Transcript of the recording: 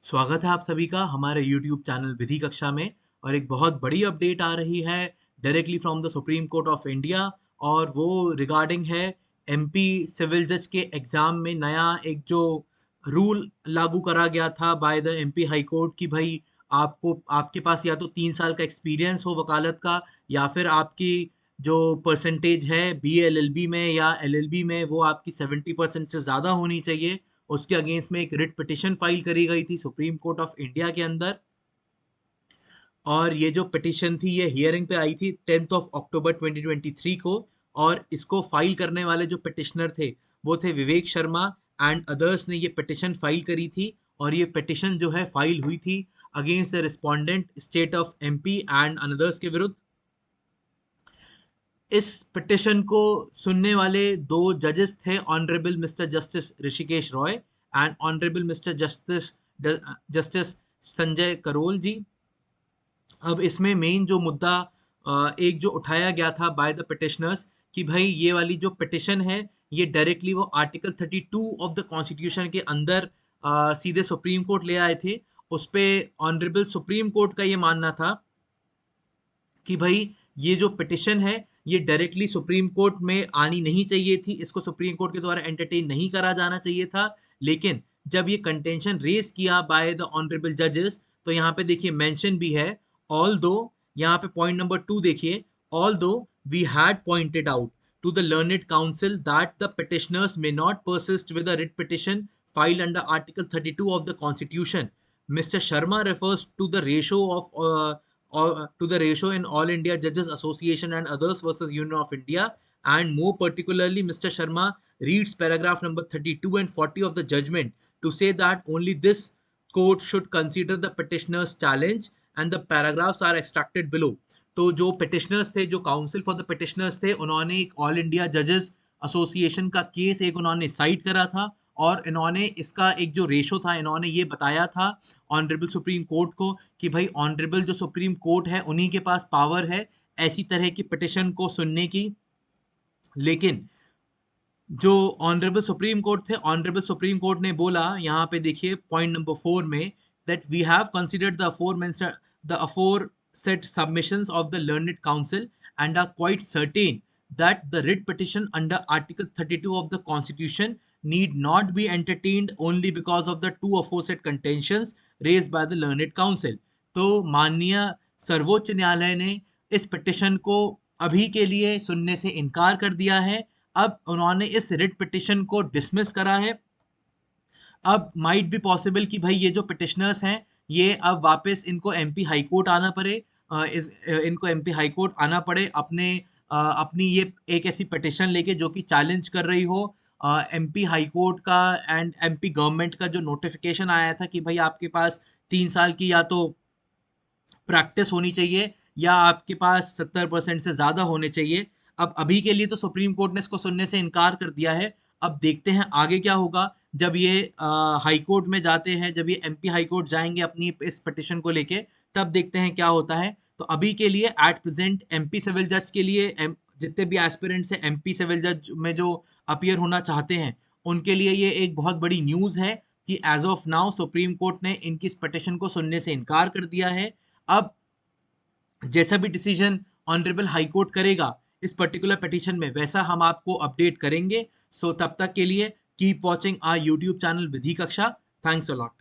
स्वागत है आप सभी का हमारे YouTube चैनल विधि कक्षा में। और एक बहुत बड़ी अपडेट आ रही है directly from the supreme court of India. और वो रिगार्डिंग है एमपी सिविल जज के एग्जाम में नया एक जो रूल लागू करा गया था by the MP high court कि भाई आपको आपके पास या तो 3 साल का एक्सपीरियंस हो वकालत का, या फिर आपकी जो परसेंटेज है BA LLB में या LLB में वो आपकी 70% से ज़्यादा होनी चाहिए। उसके अगेंस्ट में एक रिट पिटिशन फाइल करी गई थी सुप्रीम कोर्ट ऑफ इंडिया के अंदर। और ये जो पिटिशन थी ये हियरिंग पे आई थी 10 अक्टूबर 2023 को। और इसको फाइल करने वाले जो पिटिशनर थे वो थे विवेक शर्मा एंड अदर्स ने ये पिटिशन फाइल करी थी। और ये पिटिशन जो है फाइल हुई थी against the respondent state of MP and another's के विरुद्ध। इस पिटिशन को सुनने वाले दो जजेस थे, honourable mister justice Hrishikesh Roy and honourable mister justice justice Sanjay Karol ji. अब इसमें मेन जो मुद्दा एक जो उठाया गया था बाय द पिटिशनर्स कि भाई ये वाली जो पिटिशन है ये डायरेक्टली वो आर्टिकल 32 ऑफ द कॉन्स्टिट्यूशन के अंदर सीधे सुप्रीम कोर्ट ले आए थे। उस पे ऑनरेबल सुप्रीम कोर्ट का ये मानना था कि भाई ये जो पिटिशन है ये डायरेक्टली सुप्रीम कोर्ट में आनी नहीं चाहिए थी, इसको सुप्रीम कोर्ट के द्वारा एंटरटेन नहीं करा जाना चाहिए था। लेकिन जब ये कंटेंशन रेज किया बाय द ऑनरेबल जजेस तो यहाँ पे देखिए मेंशन भी है। ऑल दो, यहाँ पे पॉइंट नंबर 2 देखिए, although we had pointed out to the learned counsel that the petitioners may not persist with a writ petition filed under Article 32 of the Constitution. Mr. Sharma refers to the ratio to the ratio in All India Judges Association and Others versus Union of India, and more particularly Mr. Sharma reads paragraph number 32 and 40 of the judgment to say that only this court should consider the petitioner's challenge, and the paragraphs are extracted below. तो जो petitioners थे, जो council for the petitioners थे, उन्होंने एक all India जजेस association का case एक उन्होंने साइट करा था। और इन्होंने इसका एक जो रेशो था इन्होंने ये बताया था ऑनरेबल सुप्रीम कोर्ट को कि भाई ऑनरेबल जो सुप्रीम कोर्ट है उन्हीं के पास पावर है ऐसी तरह की पिटिशन को सुनने की। लेकिन जो ऑनरेबल सुप्रीम कोर्ट थे, ऑनरेबल सुप्रीम कोर्ट ने बोला, यहाँ पे देखिए पॉइंट नंबर 4 में, that we have considered the aforesaid submissions of the learned counsel and are quite certain that the writ petition under Article 32 of the Constitution need not be entertained only because of the two aforesaid contentions raised by the learned counsel. तो माननीय सर्वोच्च न्यायालय ने इस petition को अभी के लिए सुनने से इनकार कर दिया है। अब उन्होंने इस रिट पिटिशन को डिसमिस करा है। अब माइट बी पॉसिबल कि भाई ये जो पिटिशनर्स हैं ये अब वापस इनको एमपी हाई कोर्ट आना पड़े, इनको एमपी हाई कोर्ट आना पड़े अपनी ये एक ऐसी पिटिशन लेके जो कि चैलेंज कर रही हो एमपी हाई कोर्ट का एंड एमपी गवर्नमेंट का जो नोटिफिकेशन आया था कि भाई आपके पास 3 साल की या तो प्रैक्टिस होनी चाहिए या आपके पास 70% से ज़्यादा होने चाहिए। अब अभी के लिए तो सुप्रीम कोर्ट ने इसको सुनने से इनकार कर दिया है। अब देखते हैं आगे क्या होगा जब ये हाई कोर्ट में जाते हैं, जब ये एमपी हाई कोर्ट जाएंगे अपनी इस पिटिशन को लेके, तब देखते हैं क्या होता है। तो अभी के लिए एट प्रेजेंट एमपी सिविल जज के लिए जितने भी एस्पिरेंट्स हैं एमपी सिविल जज में जो अपीयर होना चाहते हैं उनके लिए ये एक बहुत बड़ी न्यूज़ है कि as of now supreme court ने इनकी इस पिटिशन को सुनने से इनकार कर दिया है। अब जैसा भी डिसीजन ऑनरेबल हाई कोर्ट करेगा इस पर्टिकुलर पिटीशन में वैसा हम आपको अपडेट करेंगे। सो तब तक के लिए keep watching our YouTube channel Vidhi Kaksha. Thanks a lot.